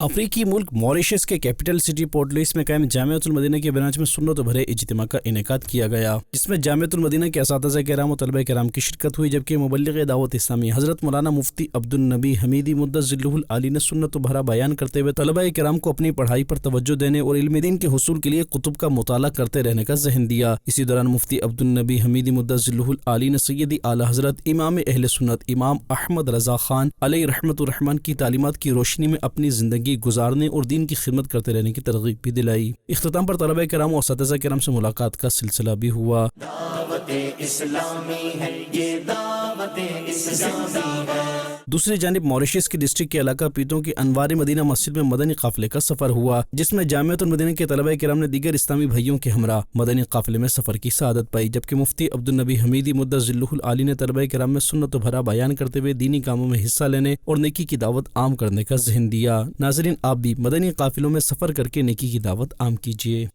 अफ्रीकी मुल्क मॉरिशस के कैपिटल सिटी पोर्ट लुइस में कायम जामियातुल मदीना के ब्रांच में सुन्नत भरे इज्तिमा का इनेकाद किया गया, जिसमें जामियातुल मदीना के असातिज़ा किराम और तलबा किराम की शिरकत हुई। जबकि मुबल्लिग़ दावत इस्लामी हज़रत मौलाना मुफ्ती अब्दुल नबी हमीदी मुद्दज़िल्लुहुल आली ने सुन्नत भरा बयान करते हुए तलबा किराम को अपनी पढ़ाई पर तवज्जो देने और इल्म दीन के हुसूल के लिए कुतुब का मुताला करते रहने का ज़हन दिया। इसी दौरान मुफ्ती अब्दुल नबी हमीदी मुद्दज़िल्लुहुल आली ने सैयदी आला हज़रत इमाम अहले सुन्नत इमाम अहमद रज़ा खान अलैहि रहमतुर रहमान की तालीमात की रोशनी में अपनी ज़िंदगी गुजारने और दीन की खिदमत करते रहने की तरगीब भी दिलाई। इख्तिताम पर तलबा किराम और असातिज़ा किराम से मुलाकात का सिलसिला भी हुआ। दूसरी जानिब मॉरिशस की डिस्ट्रिक्ट के इलाका पीतों की अनवार मदीना मस्जिद में मदनी काफिले का सफर हुआ, जिसमें जामियातुल मदीना के तलबा किराम ने दीगर इस्लामी भाइयों के हमरा मदनी काफिले में सफर की सआदत पाई। जबकि मुफ्ती अब्दुल नबी हमीदी मुद्दज़िल्लुहुल आली ने तलबा किराम में सुन्नत भरा बयान करते हुए दीनी कामों में हिस्सा लेने और नेकी की दावत आम करने का ज़हन दिया। नाज़रीन, आप भी मदनी काफिलों में सफर करके नेकी की दावत आम कीजिए।